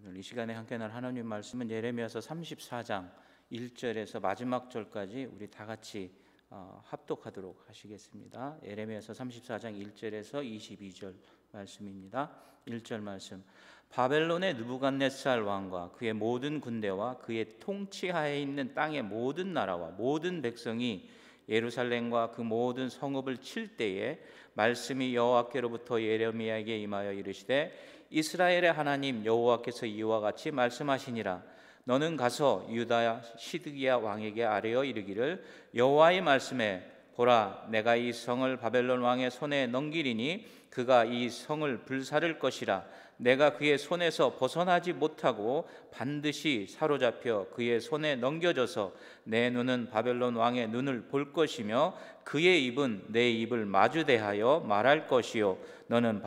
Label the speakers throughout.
Speaker 1: 오늘 이 시간에 함께 날 하나님 말씀은 예레미야서 34장 1절에서 마지막 절까지 우리 다 같이 합독하도록 하시겠습니다. 예레미야서 34장 1절에서 22절 말씀입니다. 1절 말씀. 바벨론의 느부갓네살 왕과 그의 모든 군대와 그의 통치하에 있는 땅의 모든 나라와 모든 백성이 예루살렘과 그 모든 성읍을 칠 때에 말씀이 여호와께로부터 예레미야에게 임하여 이르시되 이스라엘의 하나님 여호와께서 이와 같이 말씀하시니라. 너는 가서 유다 시드기야 왕에게 아뢰어 이르기를 여호와의 말씀에 보라, 내가 이 성을 바벨론 왕의 손에 넘기리니 그가 이 성을 불사를 것이라. 내가 그의 손에서 벗어나지 못하고 반드시 사로잡혀 그의 손에 넘겨져서 내 눈은 바벨론 왕의 눈을 볼 것이며 그의 입은 내 입을 마주대하여 말할 것이요 너는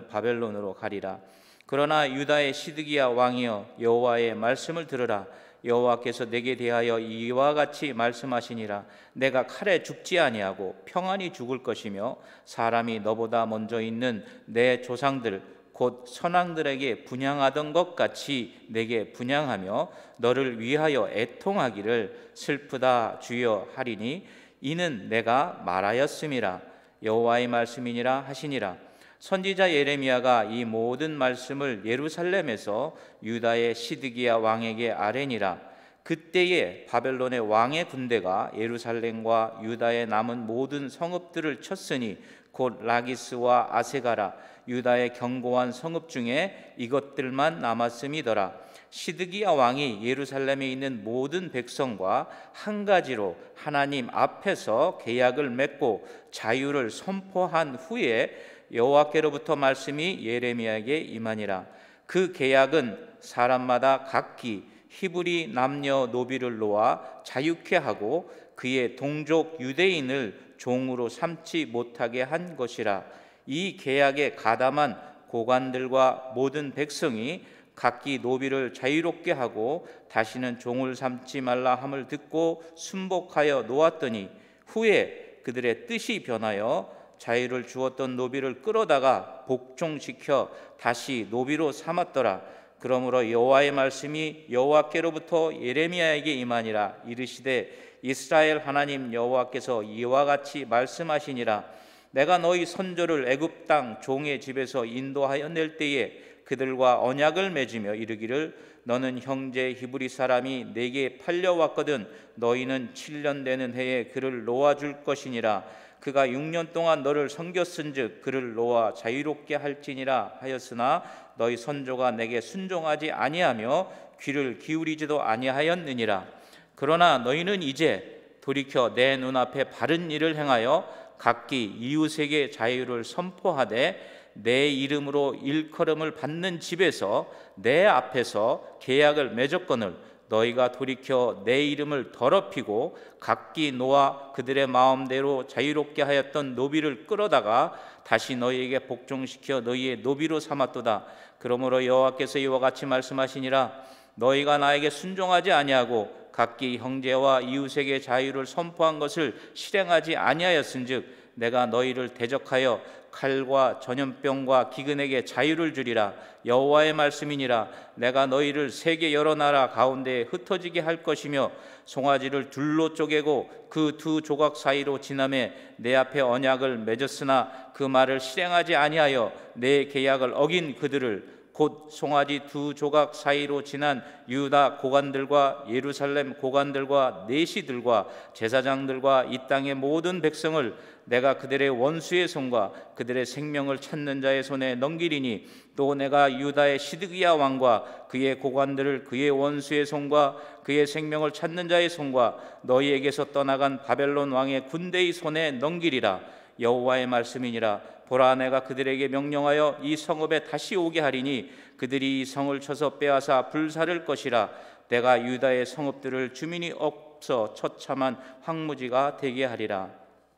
Speaker 1: 바벨론으로 가리라. 그러나 유다의 시드기야 왕이여 여호와의 말씀을 들으라. 여호와께서 내게 대하여 이와 같이 말씀하시니라. 내가 칼에 죽지 아니하고 평안히 죽을 것이며 사람이 너보다 먼저 있는 내 조상들 곧 선왕들에게 분향하던 것 같이 내게 분향하며 너를 위하여 애통하기를 슬프다 주여 하리니 이는 내가 말하였음이라. 여호와의 말씀이니라 하시니라. 선지자 예레미야가 이 모든 말씀을 예루살렘에서 유다의 시드기야 왕에게 아뢰니라. 그때에 바벨론의 왕의 군대가 예루살렘과 유다의 남은 모든 성읍들을 쳤으니 곧 라기스와 아세가라 유다의 견고한 성읍 중에 이것들만 남았음이더라. 시드기야 왕이 예루살렘에 있는 모든 백성과 한 가지로 하나님 앞에서 계약을 맺고 자유를 선포한 후에 여호와께로부터 말씀이 예레미야에게 임하니라. 그 계약은 사람마다 각기 히브리 남녀 노비를 놓아 자유케 하고 그의 동족 유대인을 종으로 삼지 못하게 한 것이라. 이 계약에 가담한 고관들과 모든 백성이 각기 노비를 자유롭게 하고 다시는 종을 삼지 말라 함을 듣고 순복하여 놓았더니 후에 그들의 뜻이 변하여 자유를 주었던 노비를 끌어다가 복종시켜 다시 노비로 삼았더라. 그러므로 여호와의 말씀이 여호와께로부터 예레미야에게 임하니라. 이르시되 이스라엘 하나님 여호와께서 이와 같이 말씀하시니라. 내가 너희 선조를 애굽 땅 종의 집에서 인도하여 낼 때에 그들과 언약을 맺으며 이르기를 너는 형제 히브리 사람이 내게 팔려왔거든 너희는 7년 되는 해에 그를 놓아줄 것이니라. 그가 6년 동안 너를 섬겼은즉 그를 놓아 자유롭게 할지니라 하였으나 너희 선조가 내게 순종하지 아니하며 귀를 기울이지도 아니하였느니라. 그러나 너희는 이제 돌이켜 내 눈앞에 바른 일을 행하여 각기 이웃에게 자유를 선포하되 내 이름으로 일컬음을 받는 집에서 내 앞에서 계약을 맺었거늘 너희가 돌이켜 내 이름을 더럽히고 각기 놓아 그들의 마음대로 자유롭게 하였던 노비를 끌어다가 다시 너희에게 복종시켜 너희의 노비로 삼았도다. 그러므로 여호와께서 이와 같이 말씀하시니라. 너희가 나에게 순종하지 아니하고 각기 형제와 이웃에게 자유를 선포한 것을 실행하지 아니하였은즉 내가 너희를 대적하여 칼과 전염병과 기근에게 자유를 주리라. 여호와의 말씀이니라. 내가 너희를 세계 여러 나라 가운데에 흩어지게 할 것이며 송아지를 둘로 쪼개고 그 두 조각 사이로 지나매 내 앞에 언약을 맺었으나 그 말을 실행하지 아니하여 내 계약을 어긴 그들을 곧 송아지 두 조각 사이로 지난 유다 고관들과 예루살렘 고관들과 내시들과 제사장들과 이 땅의 모든 백성을 내가 그들의 원수의 손과 그들의 생명을 찾는 자의 손에 넘기리니 또 내가 유다의 시드기야 왕과 그의 고관들을 그의 원수의 손과 그의 생명을 찾는 자의 손과 너희에게서 떠나간 바벨론 왕의 군대의 손에 넘기리라. 여호와의 말씀이니라. 보라, 내가 그들에게 명령하여 이 성읍에 다시 오게 하리니 그들이 이 성을 쳐서 빼앗아 불사를 것이라. 내가 유다의 성읍들을 주민이 없어 처참한 황무지가 되게 하리라.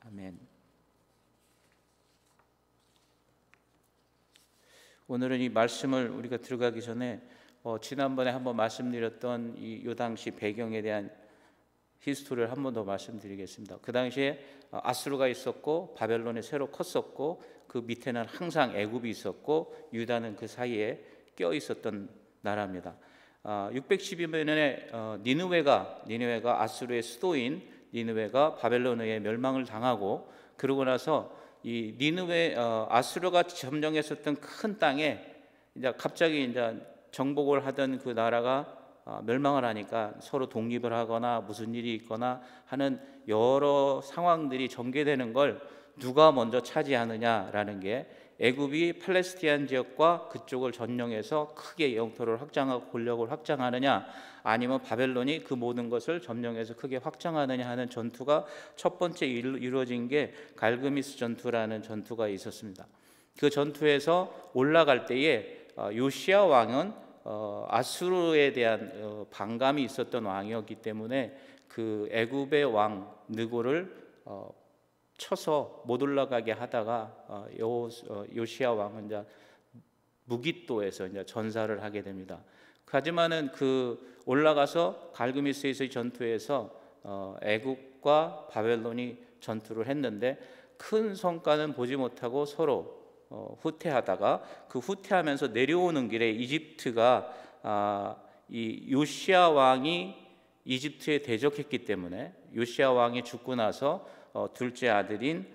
Speaker 1: 아멘. 오늘은 이 말씀을 우리가 들어가기 전에 지난번에 한번 말씀드렸던 이 당시 배경에 대한 히스토리를 한 번 더 말씀드리겠습니다. 그 당시에 아수르가 있었고 바벨론이 새로 컸었고 그 밑에는 항상 애굽이 있었고 유다는 그 사이에 껴 있었던 나라입니다. 612년에 니느웨가 아수르의 수도인 니느웨가 바벨론에 멸망을 당하고, 그러고 나서 이 니느웨 아수르가 점령했었던 큰 땅에 이제 갑자기 이제 정복을 하던 그 나라가 멸망을 하니까 서로 독립을 하거나 무슨 일이 있거나 하는 여러 상황들이 전개되는 걸 누가 먼저 차지하느냐라는 게, 애굽이 팔레스티안 지역과 그쪽을 점령해서 크게 영토를 확장하고 권력을 확장하느냐, 아니면 바벨론이 그 모든 것을 점령해서 크게 확장하느냐 하는 전투가 첫 번째 이루어진 게 갈그미스 전투라는 전투가 있었습니다. 그 전투에서 올라갈 때에 요시야 왕은 아수르에 대한 반감이 있었던 왕이었기 때문에 그 애굽의 왕 느고를 쳐서 못 올라가게 하다가 요시야 왕은 이제 무깃도에서 이제 전사를 하게 됩니다. 하지만은 그 올라가서 갈그미스에서의 전투에서 애굽과 바벨론이 전투를 했는데 큰 성과는 보지 못하고 서로 후퇴하다가, 그 후퇴하면서 내려오는 길에 이집트가 이 요시야 왕이 이집트에 대적했기 때문에 요시야 왕이 죽고 나서 둘째 아들인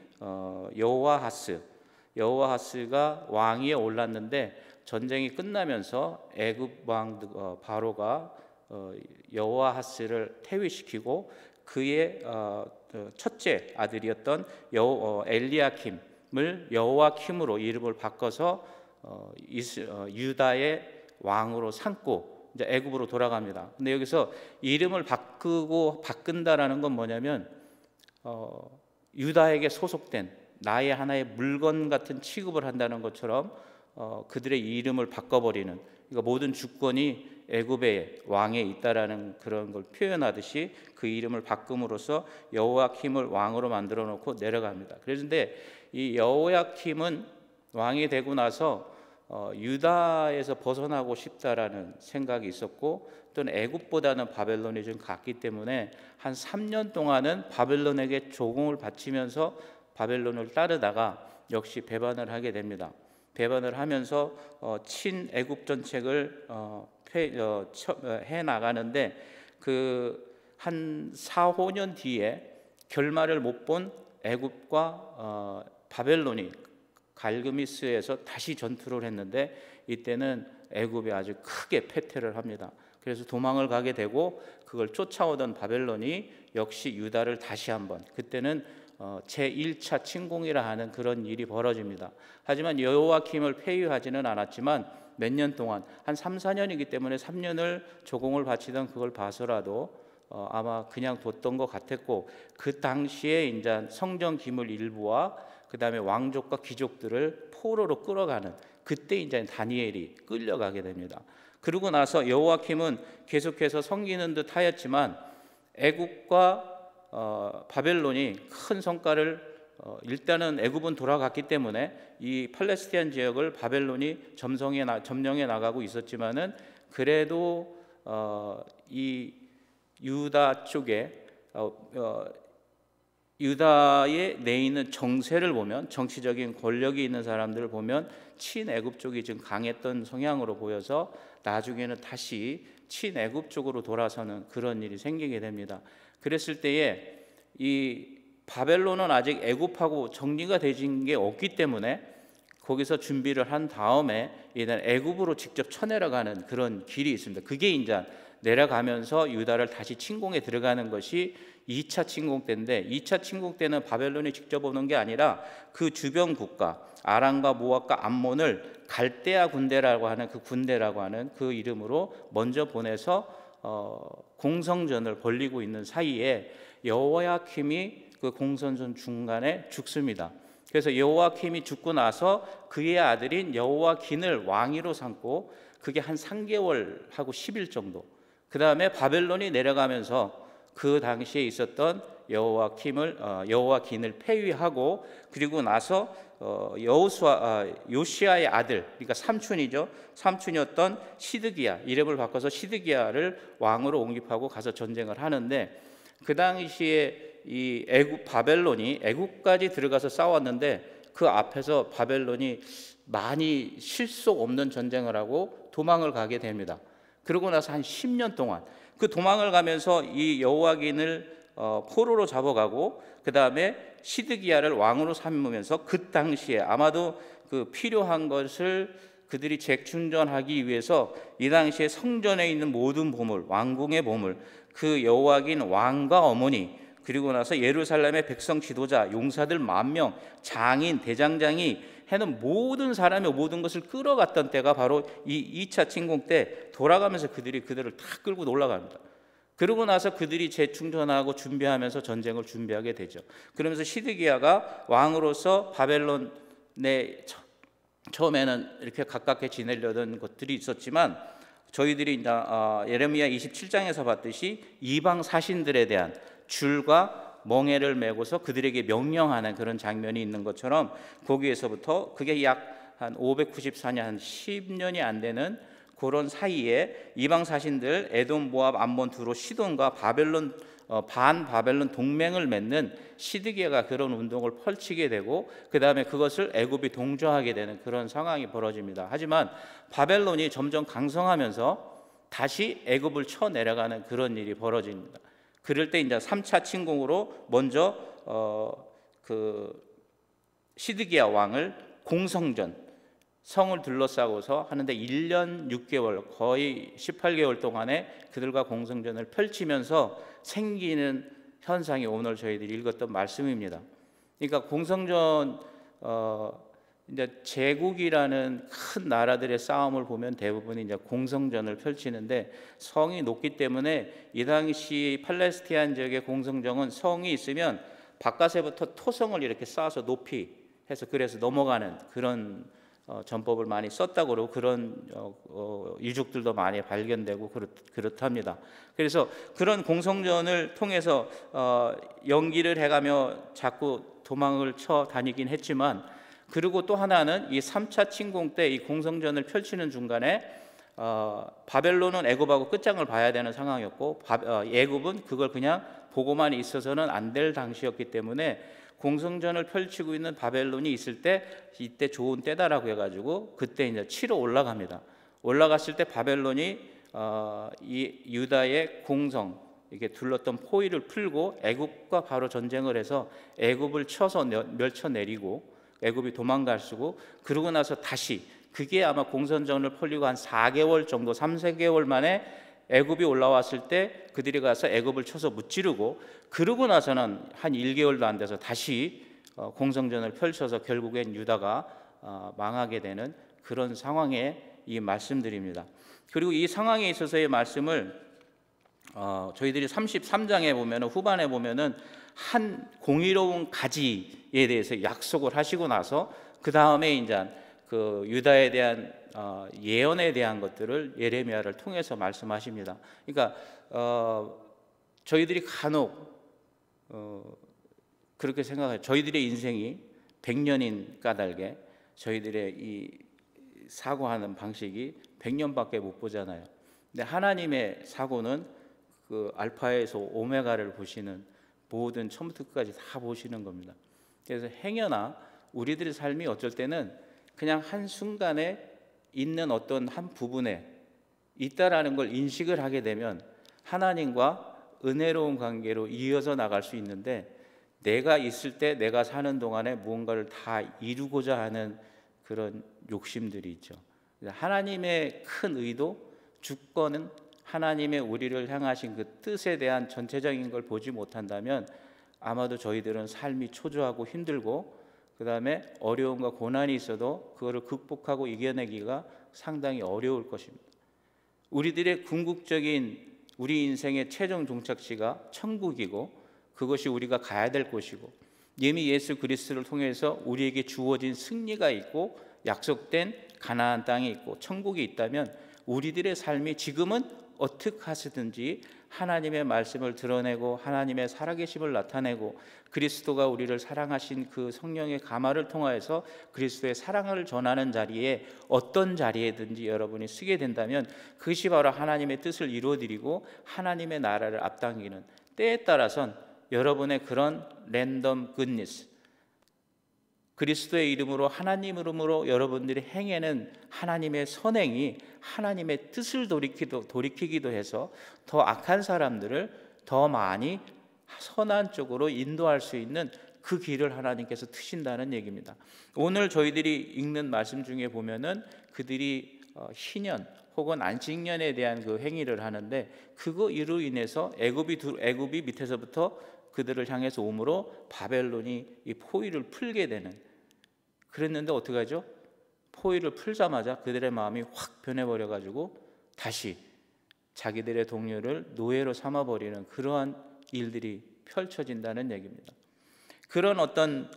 Speaker 1: 여호아하스가 왕위에 올랐는데, 전쟁이 끝나면서 애굽 왕 바로가 여호아하스를 퇴위시키고 그의 첫째 아들이었던 엘리야킴을 여호와킴으로 이름을 바꿔서 유다의 왕으로 삼고 이제 애굽으로 돌아갑니다. 근데 여기서 이름을 바꾼다라는 건 뭐냐면 유다에게 소속된 나의 하나의 물건 같은 취급을 한다는 것처럼 그들의 이름을 바꿔버리는, 그러니까 모든 주권이 애굽의 왕에 있다라는 그런 걸 표현하듯이 그 이름을 바꿈으로써 여호야킴을 왕으로 만들어 놓고 내려갑니다. 그런데 이 여호야킴은 왕이 되고 나서 유다에서 벗어나고 싶다라는 생각이 있었고, 또는 애굽보다는 바벨론이 좀 갔기 때문에 한 3년 동안은 바벨론에게 조공을 바치면서 바벨론을 따르다가 역시 배반을 하게 됩니다. 배반을 하면서 친애굽 정책을 해 나가는데, 그 한 4, 5년 뒤에 결말을 못 본 애굽과 바벨론이 갈그미스에서 다시 전투를 했는데, 이때는 애굽이 아주 크게 패퇴를 합니다. 그래서 도망을 가게 되고, 그걸 쫓아오던 바벨론이 역시 유다를 다시 한번, 그때는 제1차 침공이라 하는 그런 일이 벌어집니다. 하지만 여호야킴을 폐위하지는 않았지만 몇 년 동안, 한 3, 4년이기 때문에 3년을 조공을 바치던 그걸 봐서라도 아마 그냥 뒀던 것 같았고, 그 당시에 이제 성전 기물 일부와 그 다음에 왕족과 귀족들을 포로로 끌어가는, 그때 이제 다니엘이 끌려가게 됩니다. 그러고 나서 여호야킴은 계속해서 섬기는 듯 하였지만 애굽과 바벨론이 큰 성과를 일단은 애굽은 돌아갔기 때문에 이 팔레스티안 지역을 바벨론이 점령해 나가고 있었지만은, 그래도 이 유다 쪽에 유다에 내 있는 정세를 보면, 정치적인 권력이 있는 사람들을 보면 친애굽 쪽이 좀 강했던 성향으로 보여서 나중에는 다시 친애굽 쪽으로 돌아서는 그런 일이 생기게 됩니다. 그랬을 때에 이 바벨론은 아직 애굽하고 정리가 되진 게 없기 때문에 거기서 준비를 한 다음에 일단 애굽으로 직접 쳐내려가는 그런 길이 있습니다. 그게 이제 내려가면서 유다를 다시 침공에 들어가는 것이 2차 침공 때인데, 2차 침공 때는 바벨론이 직접 오는 게 아니라 그 주변 국가 아람과 모압과 암몬을 갈대아 군대라고 하는 그 이름으로 먼저 보내서 공성전을 벌이고 있는 사이에 여호야킴이 그 공성전 중간에 죽습니다. 그래서 여호야킴이 죽고 나서 그의 아들인 여호야긴을 왕위로 삼고, 그게 한 3개월하고 10일 정도, 그 다음에 바벨론이 내려가면서 그 당시에 있었던 여호야긴을 폐위하고, 그리고 나서 요시야의 아들, 그러니까 삼촌이었던 시드기야, 이름을 바꿔서 시드기야를 왕으로 옹립하고 가서 전쟁을 하는데, 그 당시에 이 바벨론이 애국까지 들어가서 싸웠는데 그 앞에서 바벨론이 많이 실속 없는 전쟁을 하고 도망을 가게 됩니다. 그러고 나서 한 10년 동안 그 도망을 가면서 이 여호와긴을 포로로 잡아가고, 그 다음에 시드기야를 왕으로 삼으면서 그 당시에 아마도 그 필요한 것을 그들이 재충전하기 위해서 이 당시에 성전에 있는 모든 보물, 왕궁의 보물, 그 여호와긴 왕과 어머니, 그리고 나서 예루살렘의 백성 지도자, 용사들 10,000명, 장인, 대장장이 해는 모든 사람이 모든 것을 끌어갔던 때가 바로 이 2차 침공 때 돌아가면서 그들을 다 끌고 올라갑니다. 그러고 나서 그들이 재충전하고 준비하면서 전쟁을 준비하게 되죠. 그러면서 시드기야가 왕으로서 바벨론에 처음에는 이렇게 가깝게 지내려던 것들이 있었지만, 저희들이 이제 예레미야 27장에서 봤듯이 이방 사신들에 대한 줄과 멍에를 메고서 그들에게 명령하는 그런 장면이 있는 것처럼, 거기에서부터 그게 약 한 594년, 한 10년이 안 되는 그런 사이에 이방 사신들 에돔, 모압, 암몬, 두로, 시돈과 바벨론 반바벨론 동맹을 맺는 시드기야가 그런 운동을 펼치게 되고, 그 다음에 그것을 애굽이 동조하게 되는 그런 상황이 벌어집니다. 하지만 바벨론이 점점 강성하면서 다시 애굽을 쳐내려가는 그런 일이 벌어집니다. 그럴 때 이제 3차 침공으로 먼저 그 시드기야 왕을 공성전, 성을 둘러싸고서 하는데 1년 6개월, 거의 18개월 동안에 그들과 공성전을 펼치면서 생기는 현상이 오늘 저희들이 읽었던 말씀입니다. 그러니까 공성전, 이제 제국이라는 큰 나라들의 싸움을 보면 대부분이 이제 공성전을 펼치는데, 성이 높기 때문에 이 당시 팔레스티안 지역의 공성전은 성이 있으면 바깥에부터 토성을 이렇게 쌓아서 높이 해서 그래서 넘어가는 그런 전법을 많이 썼다고 그러고, 그런 유적들도 많이 발견되고 그렇답니다. 그래서 그런 공성전을 통해서 연기를 해가며 자꾸 도망을 쳐 다니긴 했지만, 그리고 또 하나는 이 3차 침공 때 이 공성전을 펼치는 중간에 바벨론은 애굽하고 끝장을 봐야 되는 상황이었고, 애굽은 그걸 그냥 보고만 있어서는 안 될 당시였기 때문에 공성전을 펼치고 있는 바벨론이 있을 때 이때 좋은 때다라고 해가지고 그때 이제 치러 올라갑니다. 올라갔을 때 바벨론이 이 유다의 공성, 이게 둘렀던 포위를 풀고 애굽과 바로 전쟁을 해서 애굽을 쳐서 멸쳐내리고 애굽이 도망갈 수고, 그러고 나서 다시 그게 아마 공성전을 펼리고 한 4개월 정도, 3-4개월 만에 애굽이 올라왔을 때 그들이 가서 애굽을 쳐서 무찌르고, 그러고 나서는 한 1개월도 안 돼서 다시 공성전을 펼쳐서 결국엔 유다가 망하게 되는 그런 상황의 이 말씀드립니다. 그리고 이 상황에 있어서의 말씀을 저희들이 33장에 보면, 후반에 보면은 한 공의로운 가지에 대해서 약속을 하시고 나서 그 다음에 이제 그 유다에 대한 예언에 대한 것들을 예레미야를 통해서 말씀하십니다. 그러니까 저희들이 간혹 그렇게 생각해요. 저희들의 인생이 100년인 까닭에 저희들의 이 사고하는 방식이 100년밖에 못 보잖아요. 근데 하나님의 사고는 그 알파에서 오메가를 보시는, 모든 처음부터 끝까지 다 보시는 겁니다. 그래서 행여나 우리들의 삶이 어쩔 때는 그냥 한순간에 있는 어떤 한 부분에 있다라는 걸 인식을 하게 되면 하나님과 은혜로운 관계로 이어져 나갈 수 있는데, 내가 있을 때 내가 사는 동안에 무언가를 다 이루고자 하는 그런 욕심들이 있죠. 하나님의 큰 의도, 주권은 하나님의 우리를 향하신 그 뜻에 대한 전체적인 걸 보지 못한다면 아마도 저희들은 삶이 초조하고 힘들고, 그 다음에 어려움과 고난이 있어도 그거를 극복하고 이겨내기가 상당히 어려울 것입니다. 우리들의 궁극적인 우리 인생의 최종 종착지가 천국이고, 그것이 우리가 가야 될 곳이고, 이미 예수 그리스도를 통해서 우리에게 주어진 승리가 있고 약속된 가나안 땅이 있고 천국이 있다면, 우리들의 삶이 지금은 어떻게 하시든지 하나님의 말씀을 드러내고 하나님의 살아계심을 나타내고 그리스도가 우리를 사랑하신 그 성령의 가마를 통하여서 그리스도의 사랑을 전하는 자리에, 어떤 자리에든지 여러분이 쓰게 된다면 그것이 바로 하나님의 뜻을 이루어드리고 하나님의 나라를 앞당기는, 때에 따라선 여러분의 그런 랜덤 굿니스, 그리스도의 이름으로 하나님 이름으로 여러분들이 행하는 하나님의 선행이 하나님의 뜻을 돌이키기도 해서 더 악한 사람들을 더 많이 선한 쪽으로 인도할 수 있는 그 길을 하나님께서 트신다는 얘기입니다. 오늘 저희들이 읽는 말씀 중에 보면은 그들이 희년 혹은 안식년에 대한 그 행위를 하는데, 그거 이로 인해서 애굽이 밑에서부터 그들을 향해서 오므로 바벨론이 이 포위를 풀게 되는, 그랬는데 어떻게 하죠? 포위를 풀자마자 그들의 마음이 확 변해버려 가지고 다시 자기들의 동료를 노예로 삼아버리는 그러한 일들이 펼쳐진다는 얘기입니다. 그런 어떤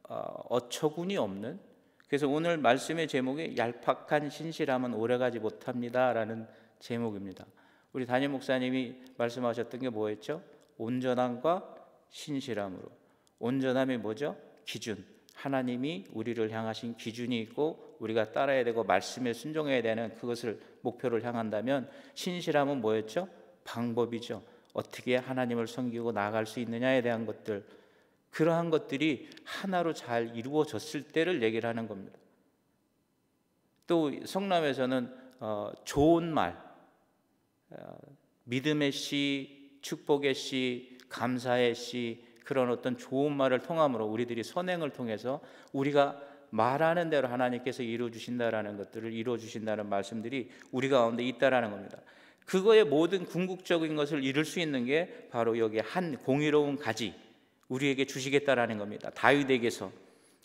Speaker 1: 어처구니 없는, 그래서 오늘 말씀의 제목이 얄팍한 신실함은 오래가지 못합니다라는 제목입니다. 우리 담임 목사님이 말씀하셨던 게 뭐였죠? 온전함과 신실함으로. 온전함이 뭐죠? 기준. 하나님이 우리를 향하신 기준이 있고 우리가 따라야 되고 말씀에 순종해야 되는 그것을 목표를 향한다면, 신실함은 뭐였죠? 방법이죠. 어떻게 하나님을 섬기고 나아갈 수 있느냐에 대한 것들, 그러한 것들이 하나로 잘 이루어졌을 때를 얘기를 하는 겁니다. 또 성남에서는 좋은 말, 믿음의 시, 축복의 시, 감사의 시, 그런 어떤 좋은 말을 통함으로 우리들이 선행을 통해서 우리가 말하는 대로 하나님께서 이루어 주신다라는 것들을 이루어 주신다는 말씀들이 우리 가운데 있다라는 겁니다. 그거의 모든 궁극적인 것을 이룰 수 있는 게 바로 여기 한 공의로운 가지 우리에게 주시겠다라는 겁니다. 다윗에게서.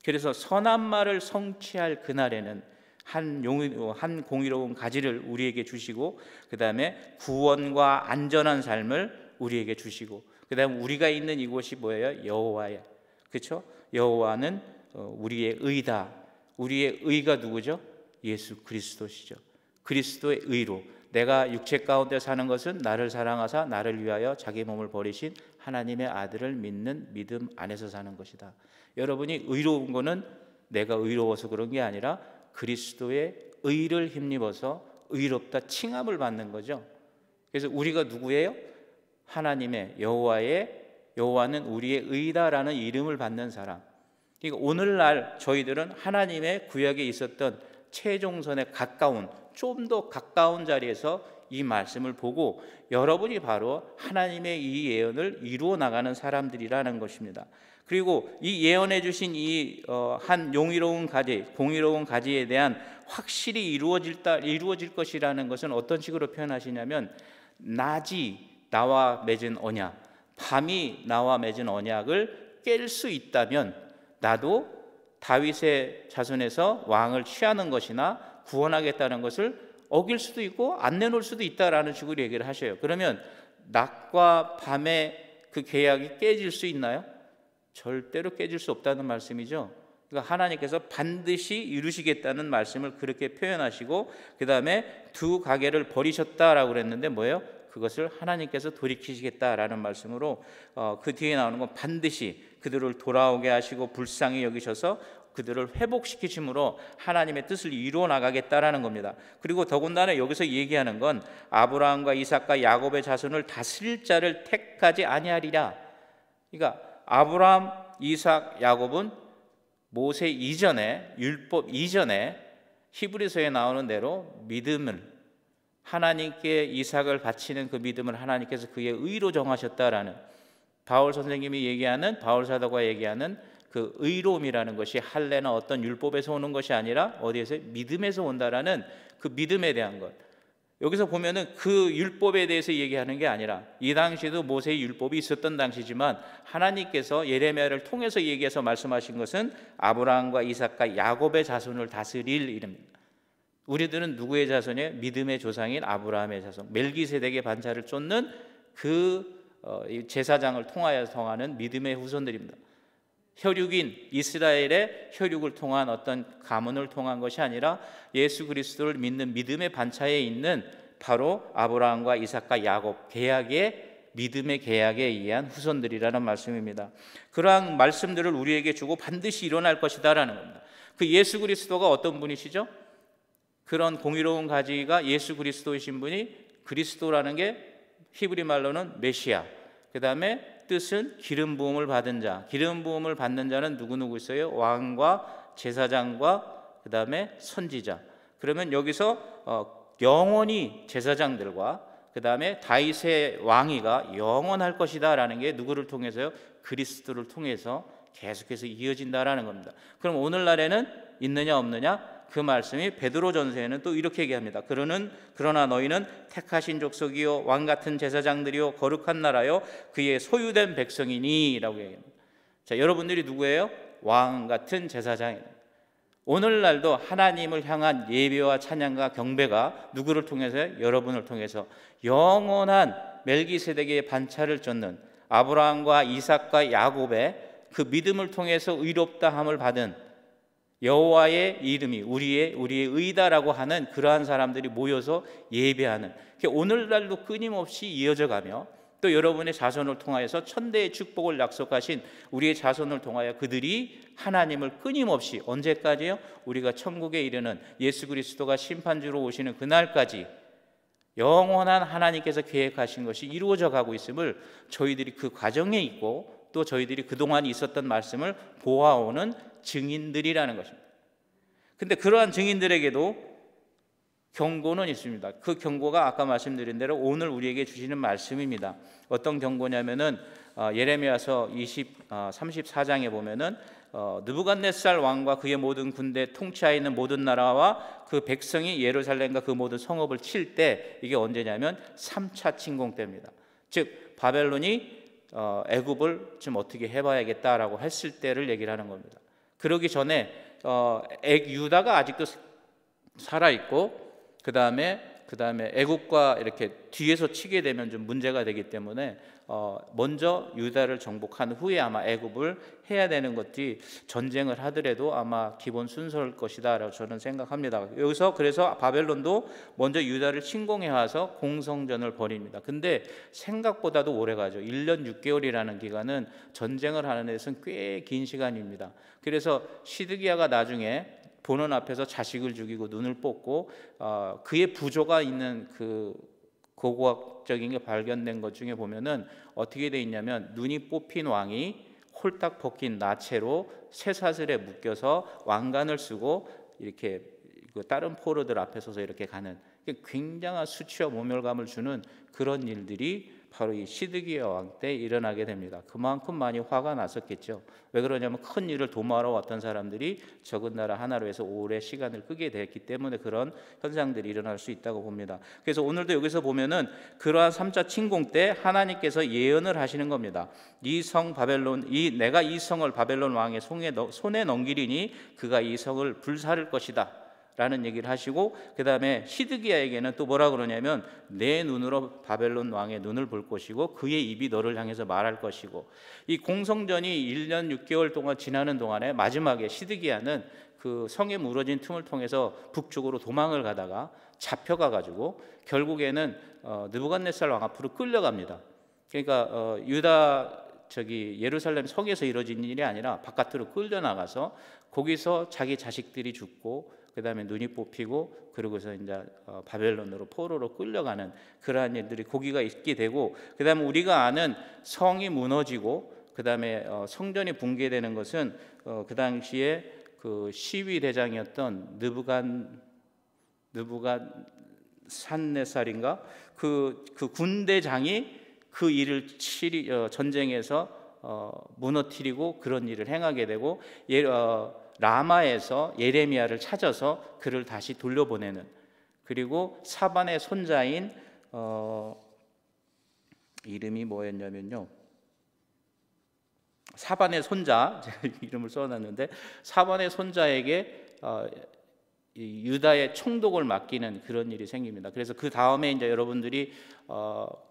Speaker 1: 그래서 선한 말을 성취할 그날에는 한 공의로운 가지를 우리에게 주시고, 그 다음에 구원과 안전한 삶을 우리에게 주시고, 그 다음에 우리가 있는 이곳이 뭐예요? 여호와예요. 그렇죠? 여호와는 우리의 의다. 우리의 의가 누구죠? 예수 그리스도시죠. 그리스도의 의로, 내가 육체 가운데 사는 것은 나를 사랑하사 나를 위하여 자기 몸을 버리신 하나님의 아들을 믿는 믿음 안에서 사는 것이다. 여러분이 의로운 거는 내가 의로워서 그런 게 아니라 그리스도의 의를 힘입어서 의롭다 칭함을 받는 거죠. 그래서 우리가 누구예요? 하나님의 여호와는 우리의 의다라는 이름을 받는 사람. 그러니까 오늘날 저희들은 하나님의 구약에 있었던 최종선에 가까운, 좀 더 가까운 자리에서 이 말씀을 보고 여러분이 바로 하나님의 이 예언을 이루어 나가는 사람들이라는 것입니다. 그리고 이 예언해 주신 이 한 용의로운 가지, 공의로운 가지에 대한 확실히 이루어질 것이라는 것은 어떤 식으로 표현하시냐면, 낮이 나와 맺은 언약, 밤이 나와 맺은 언약을 깰 수 있다면 나도 다윗의 자손에서 왕을 취하는 것이나 구원하겠다는 것을 어길 수도 있고 안 내놓을 수도 있다라는 식으로 얘기를 하셔요. 그러면 낮과 밤의 그 계약이 깨질 수 있나요? 절대로 깨질 수 없다는 말씀이죠. 그러니까 하나님께서 반드시 이루시겠다는 말씀을 그렇게 표현하시고, 그 다음에 두 가게를 버리셨다라고 그랬는데 뭐예요? 그것을 하나님께서 돌이키시겠다라는 말씀으로 그 뒤에 나오는 건 반드시 그들을 돌아오게 하시고 불쌍히 여기셔서 그들을 회복시키심으로 하나님의 뜻을 이루어 나가겠다라는 겁니다. 그리고 더군다나 여기서 얘기하는 건 아브라함과 이삭과 야곱의 자손을 다스릴 자를 택하지 아니하리라. 그러니까 아브라함, 이삭, 야곱은 모세 이전에, 율법 이전에 히브리서에 나오는 대로 믿음을, 하나님께 이삭을 바치는 그 믿음을 하나님께서 그의 의로 정하셨다라는, 바울 선생님이 얘기하는, 바울 사도가 얘기하는 그 의로움이라는 것이 할례나 어떤 율법에서 오는 것이 아니라 어디에서? 믿음에서 온다라는 그 믿음에 대한 것. 여기서 보면은 그 율법에 대해서 얘기하는 게 아니라, 이 당시에도 모세의 율법이 있었던 당시지만 하나님께서 예레미야를 통해서 얘기해서 말씀하신 것은 아브라함과 이삭과 야곱의 자손을 다스릴 이름입니다. 우리들은 누구의 자손이에요? 믿음의 조상인 아브라함의 자손, 멜기세덱의 반차를 쫓는 그 제사장을 통하여서 통하는 믿음의 후손들입니다. 혈육인 이스라엘의 혈육을 통한 어떤 가문을 통한 것이 아니라 예수 그리스도를 믿는 믿음의 반차에 있는 바로 아브라함과 이삭과 야곱, 계약의 믿음의 계약에 의한 후손들이라는 말씀입니다. 그러한 말씀들을 우리에게 주고 반드시 일어날 것이다라는 겁니다. 그 예수 그리스도가 어떤 분이시죠? 그런 공의로운 가지가 예수 그리스도이신 분이, 그리스도라는 게 히브리 말로는 메시아, 그 다음에 뜻은 기름 부음을 받은 자. 기름 부음을 받는 자는 누구 있어요? 왕과 제사장과 그 다음에 선지자. 그러면 여기서 영원히 제사장들과 그 다음에 다윗의 왕위가 영원할 것이다 라는 게 누구를 통해서요? 그리스도를 통해서 계속해서 이어진다라는 겁니다. 그럼 오늘날에는 있느냐 없느냐? 그 말씀이 베드로전서에는 또 이렇게 얘기합니다. 그러나 너희는 택하신 족속이요 왕 같은 제사장들이요 거룩한 나라요 그의 소유된 백성이니 라고 얘기합니다. 자, 여러분들이 누구예요? 왕 같은 제사장이에요. 오늘날도 하나님을 향한 예배와 찬양과 경배가 누구를 통해서요? 여러분을 통해서 영원한 멜기세덱의 반차를 쫓는 아브라함과 이삭과 야곱의 그 믿음을 통해서 의롭다함을 받은 여호와의 이름이 우리의 의다라고 하는 그러한 사람들이 모여서 예배하는, 오늘날도 끊임없이 이어져 가며 또 여러분의 자손을 통하여서 천대의 축복을 약속하신 우리의 자손을 통하여 그들이 하나님을 끊임없이 언제까지요? 우리가 천국에 이르는 예수 그리스도가 심판주로 오시는 그날까지 영원한 하나님께서 계획하신 것이 이루어져 가고 있음을 저희들이 그 과정에 있고 또 저희들이 그동안 있었던 말씀을 보아오는 증인들이라는 것입니다. 근데 그러한 증인들에게도 경고는 있습니다. 그 경고가 아까 말씀드린 대로 오늘 우리에게 주시는 말씀입니다. 어떤 경고냐면은 예레미야서 34장에 보면은 느부갓네살 왕과 그의 모든 군대 통치하에 있는 모든 나라와 그 백성이 예루살렘과 그 모든 성읍을 칠 때, 이게 언제냐면 3차 침공 때입니다. 즉 바벨론이 애굽을 좀 어떻게 해봐야겠다라고 했을 때를 얘기를 하는 겁니다. 그러기 전에 유다가 아직도 살아 있고 그 다음에 애굽과 이렇게 뒤에서 치게 되면 좀 문제가 되기 때문에 먼저 유다를 정복한 후에 아마 애굽을 해야 되는 것이 전쟁을 하더라도 아마 기본 순서일 것이다라고 저는 생각합니다. 여기서 그래서 바벨론도 먼저 유다를 침공해 와서 공성전을 벌입니다. 근데 생각보다도 오래 가죠. 1년 6개월이라는 기간은 전쟁을 하는 데서는 꽤 긴 시간입니다. 그래서 시드기야가 나중에 보는 앞에서 자식을 죽이고 눈을 뽑고 그의 부조가 있는 그 고고학적인 게 발견된 것 중에 보면은 어떻게 돼 있냐면, 눈이 뽑힌 왕이 홀딱 벗긴 나체로 쇠사슬에 묶여서 왕관을 쓰고 이렇게 다른 포로들 앞에 서서 이렇게 가는 굉장한 수치와 모멸감을 주는 그런 일들이 바로 이 시드기야 왕 때 일어나게 됩니다. 그만큼 많이 화가 났었겠죠. 왜 그러냐면 큰 일을 도모하러 왔던 사람들이 적은 나라 하나로 해서 오래 시간을 끄게 됐기 때문에 그런 현상들이 일어날 수 있다고 봅니다. 그래서 오늘도 여기서 보면은 그러한 3차 침공 때 하나님께서 예언을 하시는 겁니다. 이 성 바벨론, 내가 이 성을 바벨론 왕의 손에 넘기리니 그가 이 성을 불사를 것이다 라는 얘기를 하시고, 그 다음에 시드기야에게는 또 뭐라 그러냐면 내 눈으로 바벨론 왕의 눈을 볼 것이고 그의 입이 너를 향해서 말할 것이고, 이 공성전이 1년 6개월 동안 지나는 동안에 마지막에 시드기야는 그 성에 무너진 틈을 통해서 북쪽으로 도망을 가다가 잡혀가 가지고 결국에는 느부갓네살 왕 앞으로 끌려갑니다. 그러니까 예루살렘 성에서 이루어진 일이 아니라 바깥으로 끌려나가서 거기서 자기 자식들이 죽고 그 다음에 눈이 뽑히고 그러고서 이제 바벨론으로 포로로 끌려가는 그러한 일들이 거기가 있게 되고, 그 다음에 우리가 아는 성이 무너지고 그 다음에 성전이 붕괴되는 것은 그 당시에 그 시위 대장이었던 느부갓산네살인가 그 군대장이 그 일을 전쟁에서 무너뜨리고 그런 일을 행하게 되고, 라마에서 예레미야를 찾아서 그를 다시 돌려보내는, 그리고 사반의 손자인 이름이 뭐였냐면요, 사반의 손자, 제가 이름을 써놨는데 사반의 손자에게 유다의 총독을 맡기는 그런 일이 생깁니다. 그래서 그 다음에 이제 여러분들이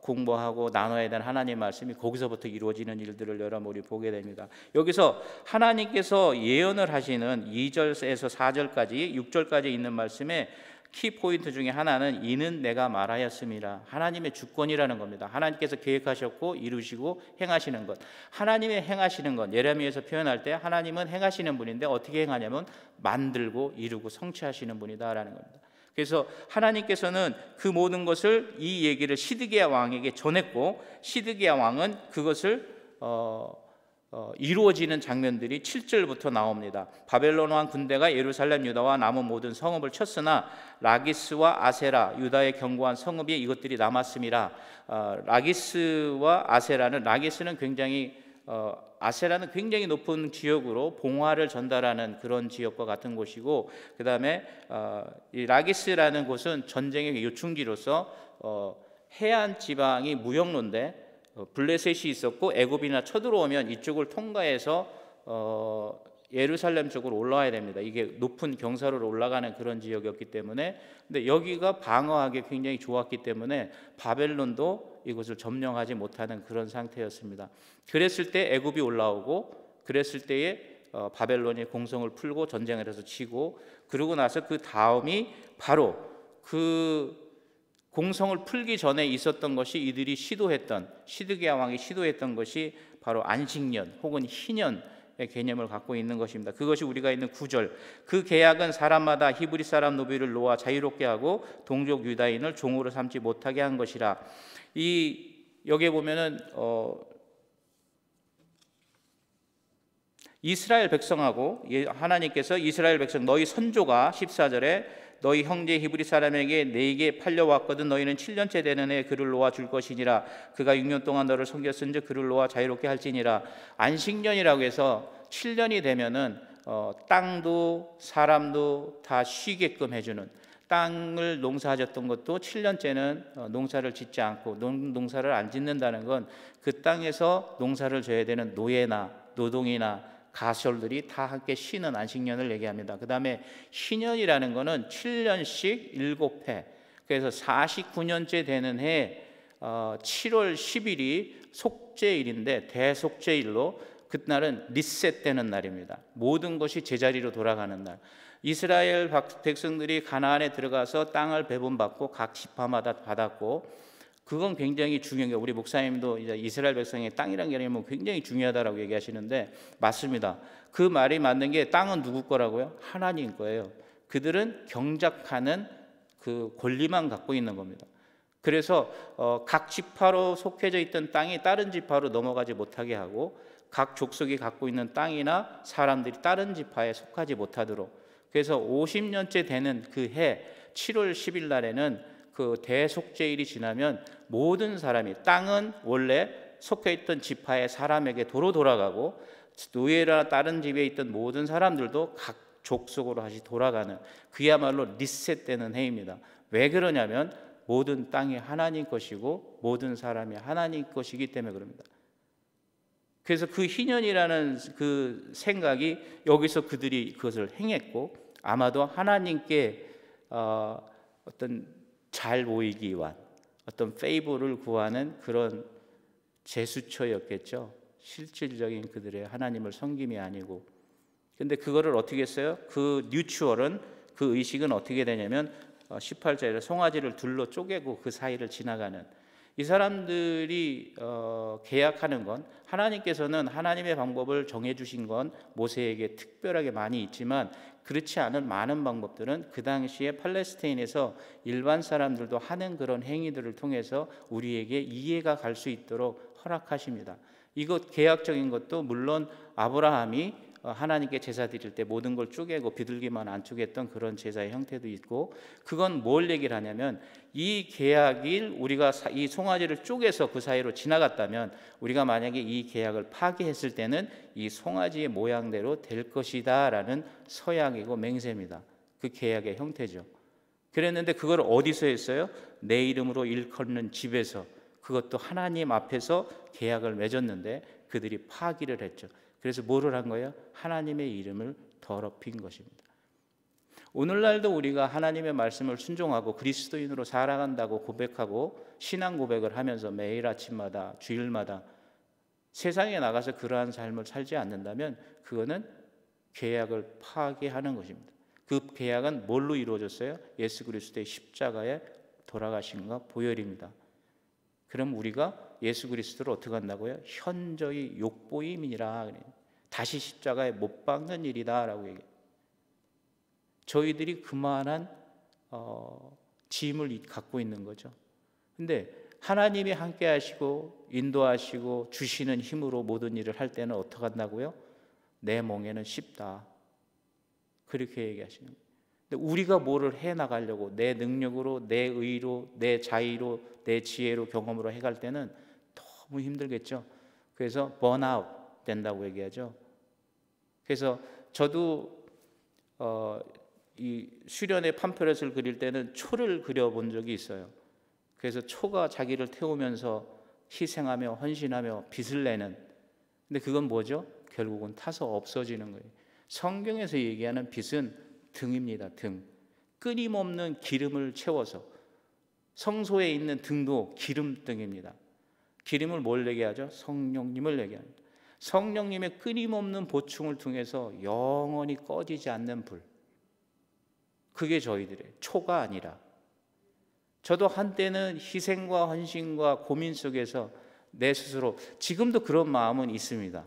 Speaker 1: 공부하고 나눠야 되는 하나님의 말씀이 거기서부터 이루어지는 일들을 여러분이 보게 됩니다. 여기서 하나님께서 예언을 하시는 2절에서 4절까지 6절까지 있는 말씀에 키포인트 중에 하나는 이는 내가 말하였음이라, 하나님의 주권이라는 겁니다. 하나님께서 계획하셨고 이루시고 행하시는 것, 하나님의 행하시는 것, 예레미야에서 표현할 때 하나님은 행하시는 분인데 어떻게 행하냐면 만들고 이루고 성취하시는 분이다라는 겁니다. 그래서 하나님께서는 그 모든 것을 이 얘기를 시드기야 왕에게 전했고, 시드기야 왕은 그것을 이루어지는 장면들이 7절부터 나옵니다. 바벨론 왕 군대가 예루살렘 유다와 남은 모든 성읍을 쳤으나 라기스와 아세라 유다의 견고한 성읍이 이것들이 남았음이라. 라기스와 아세라는, 라기스는 굉장히 아세라는 굉장히 높은 지역으로 봉화를 전달하는 그런 지역과 같은 곳이고, 그 다음에 이 라기스라는 곳은 전쟁의 요충지로서 해안 지방이 무역로인데 블레셋이 있었고 애굽이나 쳐들어오면 이쪽을 통과해서 예루살렘 쪽으로 올라와야 됩니다. 이게 높은 경사로로 올라가는 그런 지역이었기 때문에, 근데 여기가 방어하기 굉장히 좋았기 때문에 바벨론도 이곳을 점령하지 못하는 그런 상태였습니다. 그랬을 때 애굽이 올라오고, 그랬을 때에 바벨론이 공성을 풀고 전쟁을 해서 치고, 그러고 나서 그 다음이 바로 그 공성을 풀기 전에 있었던 것이 이들이 시도했던, 시드기야 왕이 시도했던 것이 바로 안식년 혹은 희년의 개념을 갖고 있는 것입니다. 그것이 우리가 있는 9절. 그 계약은 사람마다 히브리 사람 노비를 놓아 자유롭게 하고 동족 유다인을 종으로 삼지 못하게 한 것이라. 여기에 보면은 이스라엘 백성하고 하나님께서 이스라엘 백성 너희 선조가 14절에 너희 형제 히브리 사람에게 내게 팔려왔거든 너희는 7년째 되는 해 그를 놓아 줄 것이니라. 그가 6년 동안 너를 섬겼은즉 그를 놓아 자유롭게 할지니라. 안식년이라고 해서 7년이 되면은 땅도 사람도 다 쉬게끔 해주는, 땅을 농사졌던 것도 7년째는 농사를 짓지 않고 농사를 안 짓는다는 건 그 땅에서 농사를 져야 되는 노예나 노동이나 가솔들이 다 함께 쉬는 안식년을 얘기합니다. 그 다음에 희년이라는 것은 7년씩 7해, 그래서 49년째 되는 해 7월 10일이 속죄일인데 대속죄일로 그날은 리셋되는 날입니다. 모든 것이 제자리로 돌아가는 날. 이스라엘 백성들이 가나안에 들어가서 땅을 배분받고 각 지파마다 받았고, 그건 굉장히 중요한 게, 우리 목사님도 이제 이스라엘 백성의 땅이라는 개념은 굉장히 중요하다라고 얘기하시는데 맞습니다. 그 말이 맞는 게, 땅은 누구 거라고요? 하나님 거예요. 그들은 경작하는 그 권리만 갖고 있는 겁니다. 그래서 각 지파로 속해져 있던 땅이 다른 지파로 넘어가지 못하게 하고, 각 족속이 갖고 있는 땅이나 사람들이 다른 지파에 속하지 못하도록, 그래서 50년째 되는 그 해 7월 10일 날에는 그 대속죄일이 지나면 모든 사람이, 땅은 원래 속해 있던 지파의 사람에게 도로 돌아가고, 노예나 다른 집에 있던 모든 사람들도 각 족속으로 다시 돌아가는, 그야말로 리셋되는 해입니다. 왜 그러냐면 모든 땅이 하나님 것이고 모든 사람이 하나님 것이기 때문에 그럽니다. 그래서 그 희년이라는 그 생각이 여기서 그들이 그것을 행했고, 아마도 하나님께 어떤 잘 보이기 위한 어떤 페이버를 구하는 그런 제수처였겠죠. 실질적인 그들의 하나님을 섬김이 아니고. 근데 그거를 어떻게 했어요? 그 뉴추얼은, 그 의식은 어떻게 되냐면 18절에 송아지를 둘로 쪼개고 그 사이를 지나가는, 이 사람들이 계약하는 건, 하나님께서는 하나님의 방법을 정해주신 건 모세에게 특별하게 많이 있지만 그렇지 않은 많은 방법들은 그 당시에 팔레스타인에서 일반 사람들도 하는 그런 행위들을 통해서 우리에게 이해가 갈 수 있도록 허락하십니다. 이것 계약적인 것도 물론 아브라함이 하나님께 제사 드릴 때 모든 걸 쪼개고 비둘기만 안 쪼갰던 그런 제사의 형태도 있고, 그건 뭘 얘기를 하냐면 이 계약일 우리가 이 송아지를 쪼개서 그 사이로 지나갔다면, 우리가 만약에 이 계약을 파기했을 때는 이 송아지의 모양대로 될 것이다 라는 서약이고 맹세입니다. 그 계약의 형태죠. 그랬는데 그걸 어디서 했어요? 내 이름으로 일컫는 집에서, 그것도 하나님 앞에서 계약을 맺었는데 그들이 파기를 했죠. 그래서 뭐를 한 거예요? 하나님의 이름을 더럽힌 것입니다. 오늘날도 우리가 하나님의 말씀을 순종하고 그리스도인으로 살아간다고 고백하고 신앙 고백을 하면서 매일 아침마다 주일마다 세상에 나가서 그러한 삶을 살지 않는다면 그거는 계약을 파괴하는 것입니다. 그 계약은 뭘로 이루어졌어요? 예수 그리스도의 십자가에 돌아가심과 보혈입니다. 그럼 우리가 예수 그리스도를 어떻게 한다고요? 현저히 욕보임이니라, 다시 십자가에 못 박는 일이다라고 얘기해요. 저희들이 그만한 짐을 갖고 있는 거죠. 근데 하나님이 함께 하시고 인도하시고 주시는 힘으로 모든 일을 할 때는 어떻게 한다고요? 내 멍에는 쉽다. 그렇게 얘기하시는 거예요. 근데 우리가 뭐를 해나가려고 내 능력으로, 내 의로, 내 자의로, 내 지혜로, 경험으로 해갈 때는 너무 힘들겠죠. 그래서 번아웃 된다고 얘기하죠. 그래서 저도 이 수련의 팜플렛을 그릴 때는 초를 그려본 적이 있어요. 그래서 초가 자기를 태우면서 희생하며 헌신하며 빛을 내는, 근데 그건 뭐죠? 결국은 타서 없어지는 거예요. 성경에서 얘기하는 빛은 등입니다. 등. 끊임없는 기름을 채워서, 성소에 있는 등도 기름등입니다. 기름을 뭘 얘기하죠? 성령님을 얘기합니다. 성령님의 끊임없는 보충을 통해서 영원히 꺼지지 않는 불, 그게 저희들의 초가 아니라, 저도 한때는 희생과 헌신과 고민 속에서 내 스스로, 지금도 그런 마음은 있습니다.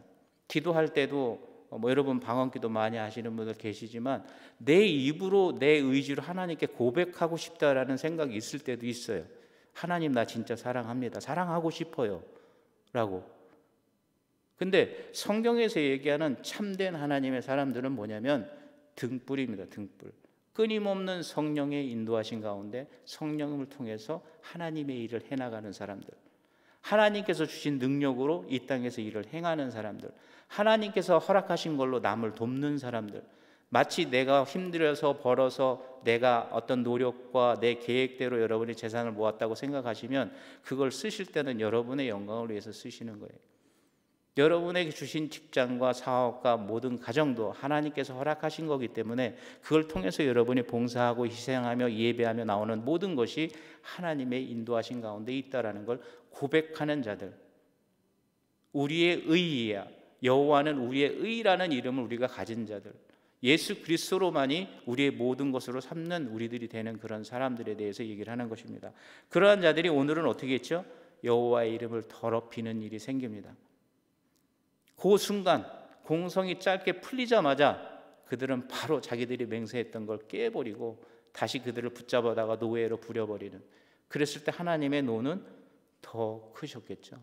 Speaker 1: 기도할 때도 여러분 방언기도 많이 하시는 분들 계시지만 내 입으로 내 의지로 하나님께 고백하고 싶다라는 생각이 있을 때도 있어요. 하나님, 나 진짜 사랑합니다, 사랑하고 싶어요 라고. 근데 성경에서 얘기하는 참된 하나님의 사람들은 뭐냐면 등불입니다. 등불. 끊임없는 성령의 인도하신 가운데 성령을 통해서 하나님의 일을 해나가는 사람들, 하나님께서 주신 능력으로 이 땅에서 일을 행하는 사람들, 하나님께서 허락하신 걸로 남을 돕는 사람들, 마치 내가 힘들어서 벌어서 내가 어떤 노력과 내 계획대로 여러분이 재산을 모았다고 생각하시면 그걸 쓰실 때는 여러분의 영광을 위해서 쓰시는 거예요. 여러분에게 주신 직장과 사업과 모든 가정도 하나님께서 허락하신 거기 때문에 그걸 통해서 여러분이 봉사하고 희생하며 예배하며 나오는 모든 것이 하나님의 인도하신 가운데 있다라는 걸 고백하는 자들, 우리의 의이야, 여호와는 우리의 의라는 이름을 우리가 가진 자들, 예수 그리스도로만이 우리의 모든 것으로 삼는 우리들이 되는 그런 사람들에 대해서 얘기를 하는 것입니다. 그러한 자들이 오늘은 어떻게 했죠? 여호와의 이름을 더럽히는 일이 생깁니다. 그 순간 공성이 짧게 풀리자마자 그들은 바로 자기들이 맹세했던 걸 깨버리고 다시 그들을 붙잡아다가 노예로 부려버리는, 그랬을 때 하나님의 노는 더 크셨겠죠.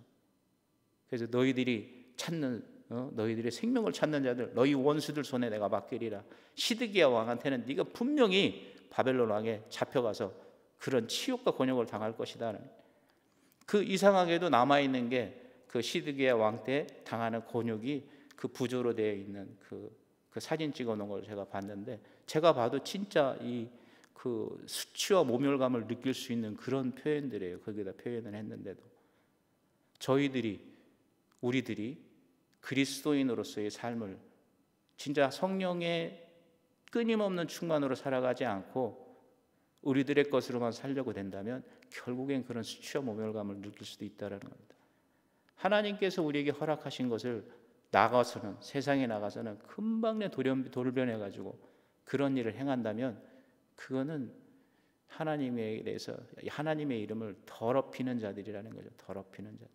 Speaker 1: 그래서 너희들이 찾는 너희들의 생명을 찾는 자들, 너희 원수들 손에 내가 맡기리라. 시드기야 왕한테는 네가 분명히 바벨론 왕에 잡혀가서 그런 치욕과 곤욕을 당할 것이다. 그 이상하게도 남아있는 게 그 시드기야 왕 때 당하는 곤욕이 그 부조로 되어 있는 그 사진 찍어놓은 걸 제가 봤는데, 제가 봐도 진짜 이 그 수치와 모멸감을 느낄 수 있는 그런 표현들이에요. 거기다 표현을 했는데도 우리들이 그리스도인으로서의 삶을 진짜 성령의 끊임없는 충만으로 살아가지 않고 우리들의 것으로만 살려고 된다면 결국엔 그런 수치와 모멸감을 느낄 수도 있다는 겁니다. 하나님께서 우리에게 허락하신 것을 나가서는, 세상에 나가서는 금방 내 돌변해가지고 그런 일을 행한다면 그거는 하나님에 대해서 하나님의 이름을 더럽히는 자들이라는 거죠. 더럽히는 자들.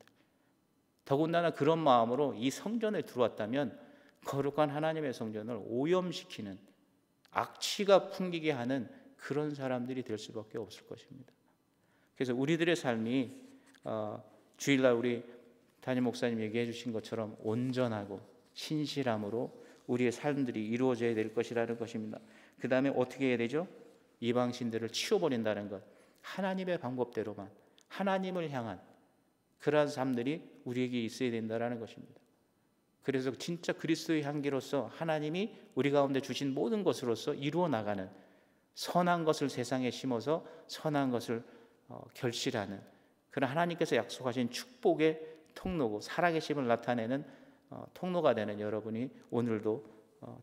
Speaker 1: 더군다나 그런 마음으로 이 성전에 들어왔다면 거룩한 하나님의 성전을 오염시키는, 악취가 풍기게 하는 그런 사람들이 될 수밖에 없을 것입니다. 그래서 우리들의 삶이 주일날 우리 담임 목사님 얘기해 주신 것처럼 온전하고 신실함으로 우리의 삶들이 이루어져야 될 것이라는 것입니다. 그 다음에 어떻게 해야 되죠? 이방신들을 치워버린다는 것, 하나님의 방법대로만 하나님을 향한 그러한 삶들이 우리에게 있어야 된다는 것입니다. 그래서 진짜 그리스도의 향기로서 하나님이 우리 가운데 주신 모든 것으로서 이루어 나가는, 선한 것을 세상에 심어서 선한 것을 결실하는 그런 하나님께서 약속하신 축복의 통로고 살아계심을 나타내는 통로가 되는 여러분이 오늘도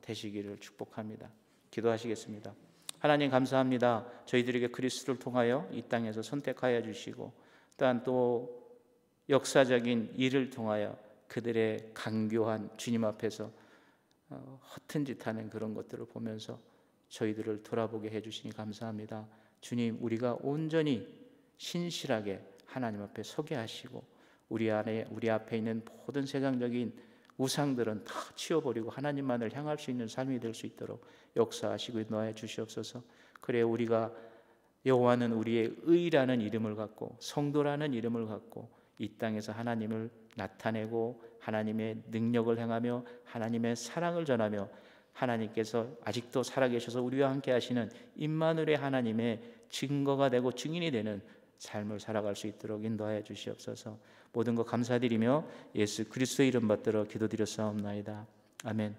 Speaker 1: 되시기를 축복합니다. 기도하시겠습니다. 하나님 감사합니다. 저희들에게 그리스도를 통하여 이 땅에서 선택하여 주시고 또한 또 역사적인 일을 통하여 그들의 간교한 주님 앞에서 허튼 짓 하는 그런 것들을 보면서 저희들을 돌아보게 해주시니 감사합니다. 주님, 우리가 온전히 신실하게 하나님 앞에 서게 하시고 우리 앞에 있는 모든 세상적인 우상들은 다 치워버리고 하나님만을 향할 수 있는 삶이 될 수 있도록 역사하시고 인도하여 주시옵소서. 그래 우리가 여호와는 우리의 의라는 이름을 갖고 성도라는 이름을 갖고 이 땅에서 하나님을 나타내고 하나님의 능력을 행하며 하나님의 사랑을 전하며 하나님께서 아직도 살아계셔서 우리와 함께 하시는 임마누엘의 하나님의 증거가 되고 증인이 되는 삶을 살아갈 수 있도록 인도하여 주시옵소서. 모든 것 감사드리며 예수 그리스도의 이름 받들어 기도드렸사옵나이다. 아멘.